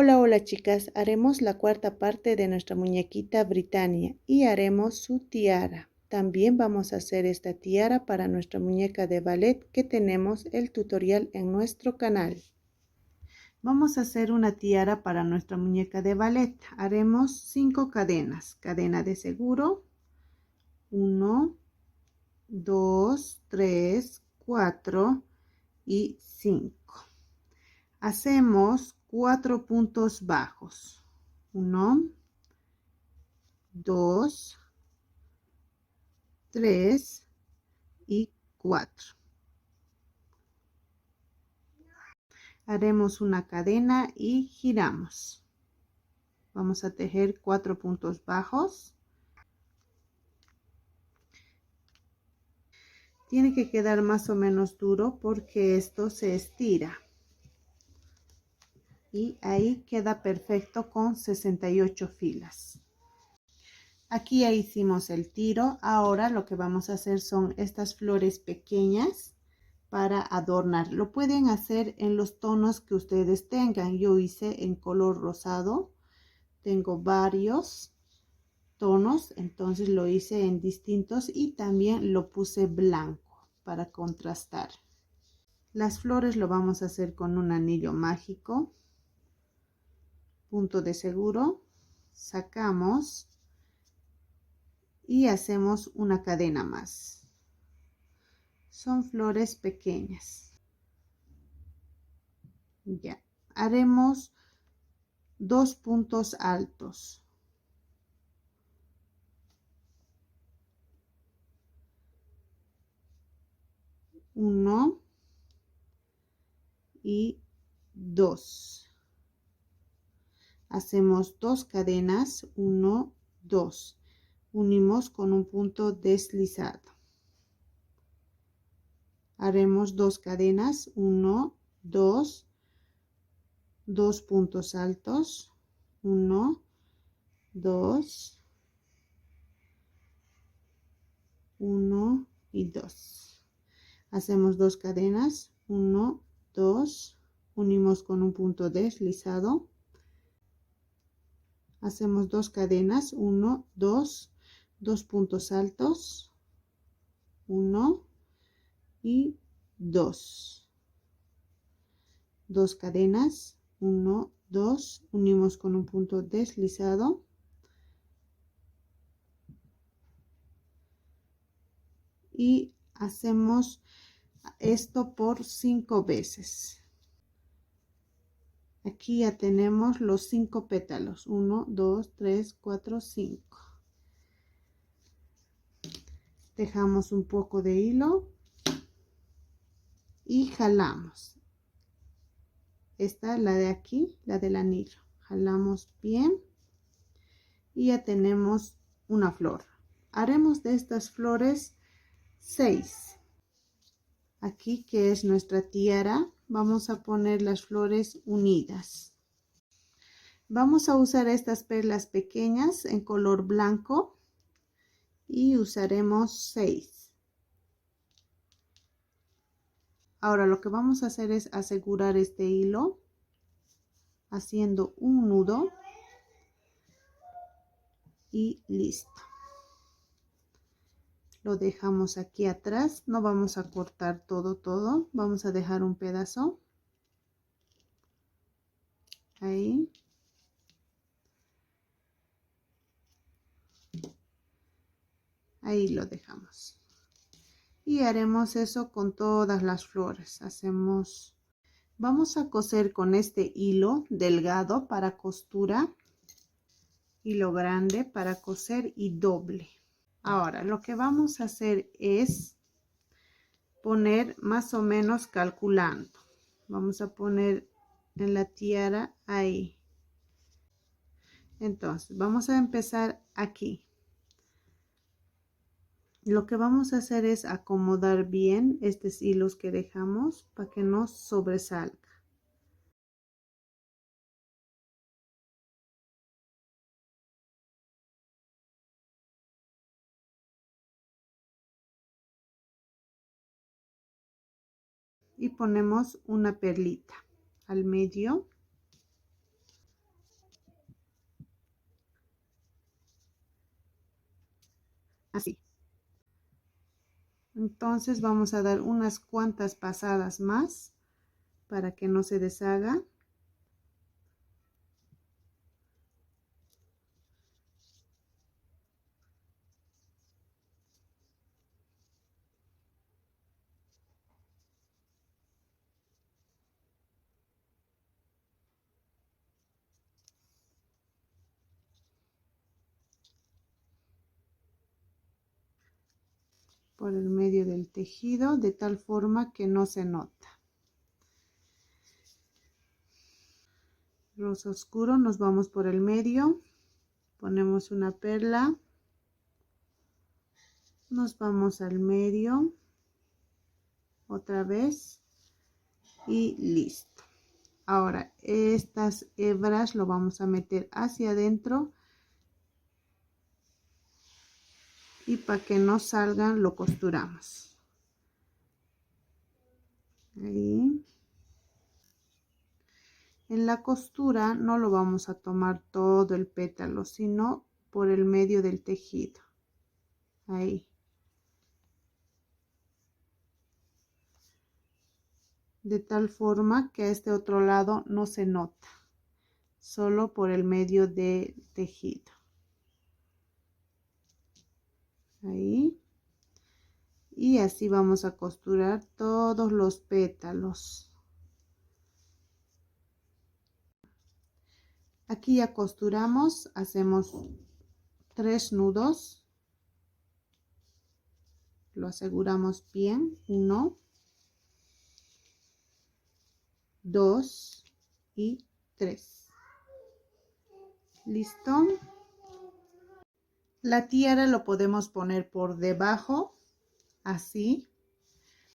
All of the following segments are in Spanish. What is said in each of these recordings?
Hola, hola chicas, haremos la cuarta parte de nuestra muñequita Britannia y haremos su tiara. También vamos a hacer esta tiara para nuestra muñeca de ballet que tenemos el tutorial en nuestro canal. Vamos a hacer una tiara para nuestra muñeca de ballet. Haremos 5 cadenas. Cadena de seguro. 1, 2, 3, 4 y 5. Hacemos 4 puntos bajos. 1, 2, 3 y 4. Haremos una cadena y giramos. Vamos a tejer 4 puntos bajos. Tiene que quedar más o menos duro porque esto se estira. Y ahí queda perfecto con 68 filas. Aquí ya hicimos el tiro. Ahora lo que vamos a hacer son estas flores pequeñas para adornar. Lo pueden hacer en los tonos que ustedes tengan. Yo hice en color rosado. Tengo varios tonos, entonces lo hice en distintos y también lo puse blanco para contrastar. Las flores lo vamos a hacer con un anillo mágico. Punto de seguro. Sacamos y hacemos una cadena más. Son flores pequeñas. Ya. Haremos 2 puntos altos. 1 y 2. Hacemos 2 cadenas, 1, 2. Unimos con un punto deslizado. Haremos 2 cadenas, 1, 2, 2 puntos altos, 1, 2, 1 y 2. Hacemos 2 cadenas, 1, 2, unimos con un punto deslizado. Hacemos 2 cadenas, 1, 2, 2 puntos altos, 1 y 2. 2 cadenas, 1, 2, unimos con un punto deslizado. Y hacemos esto por 5 veces. Aquí ya tenemos los 5 pétalos. 1, 2, 3, 4, 5. Dejamos un poco de hilo y jalamos. Esta es la de aquí, la del anillo. Jalamos bien y ya tenemos una flor. Haremos de estas flores 6. Aquí, que es nuestra tiara, vamos a poner las flores unidas. Vamos a usar estas perlas pequeñas en color blanco y usaremos 6. Ahora lo que vamos a hacer es asegurar este hilo haciendo un nudo y listo. Lo dejamos aquí atrás, no vamos a cortar todo, vamos a dejar un pedazo ahí. Ahí lo dejamos. Y haremos eso con todas las flores. Vamos a coser con este hilo delgado para costura, hilo grande para coser y doble. Ahora lo que vamos a hacer es poner más o menos calculando. Vamos a poner en la tiara ahí. Entonces vamos a empezar aquí. Lo que vamos a hacer es acomodar bien estos hilos que dejamos para que no sobresalga. Y ponemos una perlita al medio. así. Entonces vamos a dar unas cuantas pasadas más para que no se deshaga. Por el medio del tejido de tal forma que no se nota. Rosa oscuro, nos vamos por el medio, ponemos una perla, nos vamos al medio, otra vez y listo. Ahora estas hebras lo vamos a meter hacia adentro y para que no salgan lo costuramos. Ahí. En la costura no lo vamos a tomar todo el pétalo, sino por el medio del tejido. Ahí. De tal forma que a este otro lado no se nota, solo por el medio del tejido. Ahí. Y así vamos a costurar todos los pétalos. Aquí ya costuramos, hacemos 3 nudos, lo aseguramos bien, 1, 2 y 3. ¿Listo? La tiara lo podemos poner por debajo, así,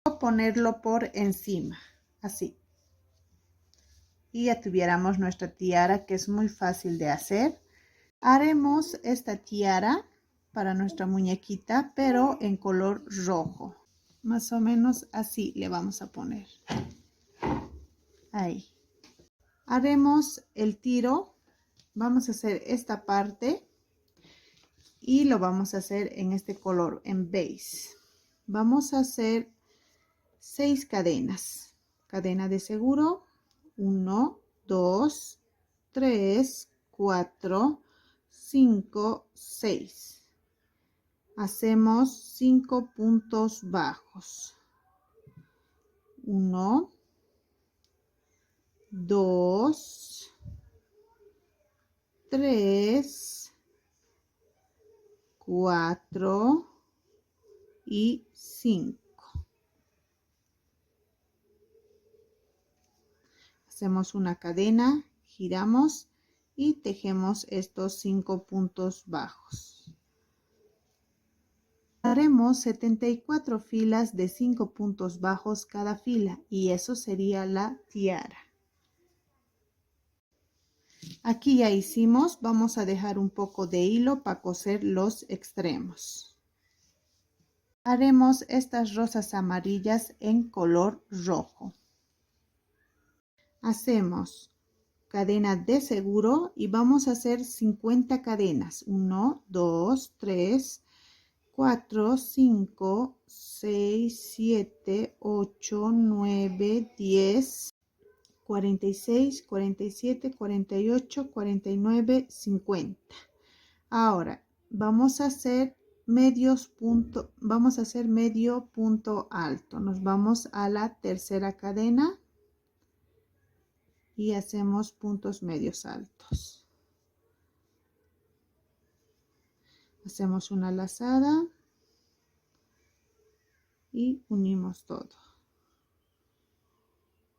o ponerlo por encima, así. Y ya tuviéramos nuestra tiara, que es muy fácil de hacer. Haremos esta tiara para nuestra muñequita, pero en color rojo. Más o menos así le vamos a poner. Ahí. Haremos el tiro. Vamos a hacer esta parte y lo vamos a hacer en este color, en beige. Vamos a hacer 6 cadenas. Cadena de seguro. 1, 2, 3, 4, 5, 6. Hacemos 5 puntos bajos. 1, 2, 3, 4 y 5. Hacemos una cadena, giramos y tejemos estos 5 puntos bajos. Haremos 74 filas de 5 puntos bajos cada fila y eso sería la tiara. Aquí ya hicimos, vamos a dejar un poco de hilo para coser los extremos. Haremos estas rosas amarillas en color rojo. Hacemos cadena de seguro y vamos a hacer 50 cadenas. 1, 2, 3, 4, 5, 6, 7, 8, 9, 10, 46, 47, 48, 49, 50. Ahora vamos a hacer medio punto alto. Nos vamos a la tercera cadena y hacemos puntos medios altos. Hacemos una lazada y unimos todo.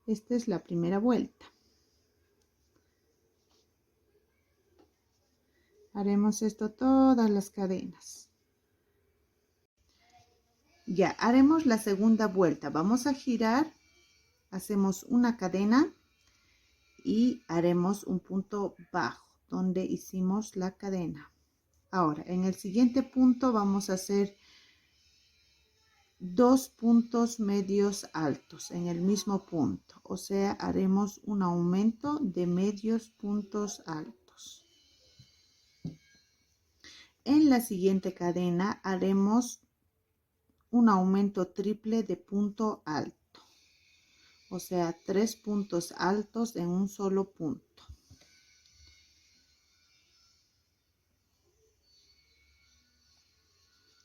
Esta es la primera vuelta. Haremos esto todas las cadenas. Ya, haremos la segunda vuelta. Vamos a girar, hacemos una cadena y haremos un punto bajo donde hicimos la cadena. Ahora, en el siguiente punto vamos a hacer 2 puntos medios altos en el mismo punto, o sea, haremos un aumento de medios puntos altos. En la siguiente cadena haremos un aumento triple de punto alto, o sea, 3 puntos altos en un solo punto.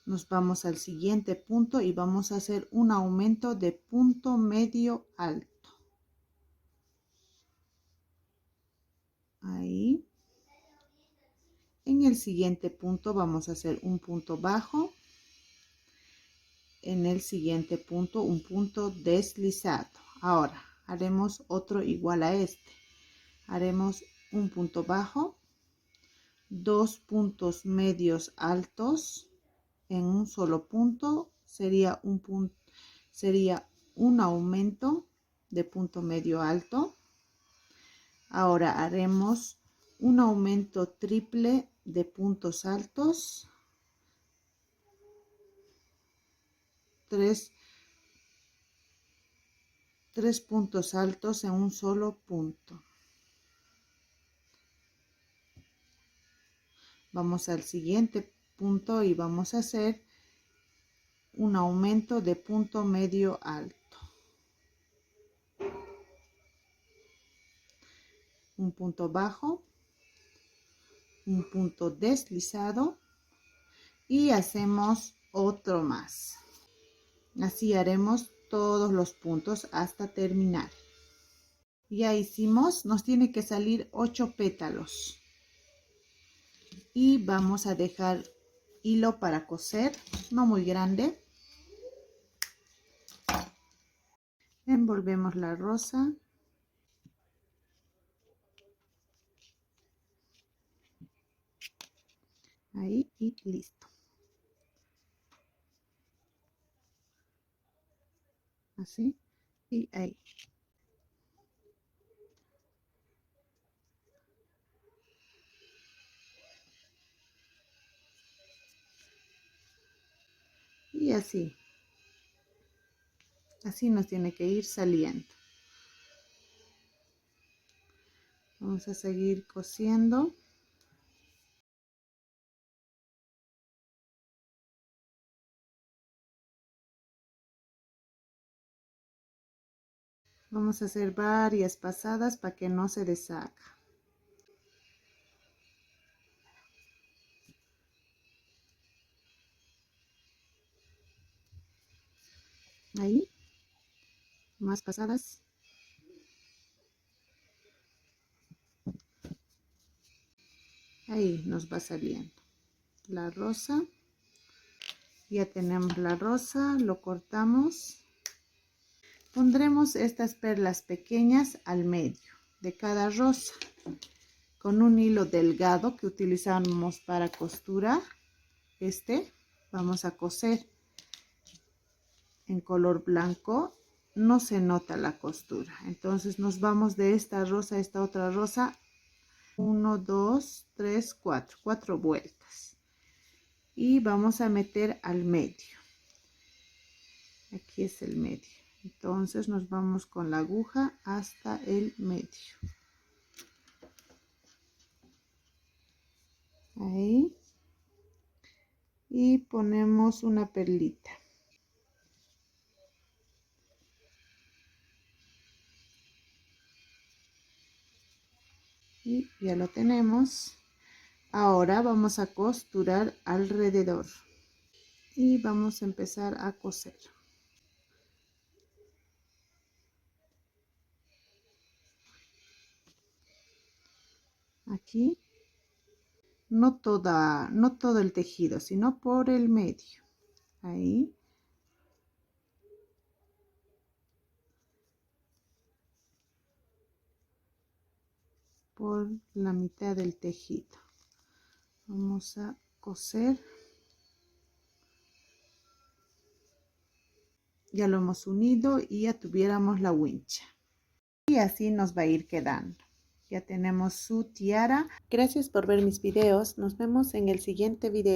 Nos vamos al siguiente punto y vamos a hacer un aumento de punto medio alto. Ahí. En el siguiente punto vamos a hacer un punto bajo. En el siguiente punto un punto deslizado. Ahora haremos otro igual a este. Haremos un punto bajo, 2 puntos medios altos en un solo punto. Sería un aumento de punto medio alto. Ahora haremos un aumento triple de puntos altos, 3 puntos altos en un solo punto. Vamos al siguiente punto y vamos a hacer un aumento de punto medio alto, un punto bajo, un punto deslizado y hacemos otro más. Así haremos todos los puntos hasta terminar. Ya hicimos, nos tiene que salir 8 pétalos y vamos a dejar hilo para coser, no muy grande. Envolvemos la rosa. Ahí y listo. Así y ahí. Y así. Así nos tiene que ir saliendo. Vamos a seguir cosiendo. Vamos a hacer varias pasadas para que no se deshaga. Ahí. Más pasadas. Ahí nos va saliendo la rosa. Ya tenemos la rosa, lo cortamos. Pondremos estas perlas pequeñas al medio de cada rosa con un hilo delgado que utilizamos para costura. Vamos a coser en color blanco. No se nota la costura, entonces nos vamos de esta rosa a esta otra rosa. 1, 2, 3, 4 vueltas y vamos a meter al medio. Aquí es el medio, entonces nos vamos con la aguja hasta el medio. Ahí. Y ponemos una perlita. Y ya lo tenemos. Ahora vamos a costurar alrededor. Y vamos a empezar a coser. Aquí. No todo el tejido, sino por el medio. Ahí. Por la mitad del tejido. Vamos a coser. Ya lo hemos unido y ya tuviéramos la wincha. Y así nos va a ir quedando. Ya tenemos su tiara. Gracias por ver mis videos. Nos vemos en el siguiente video.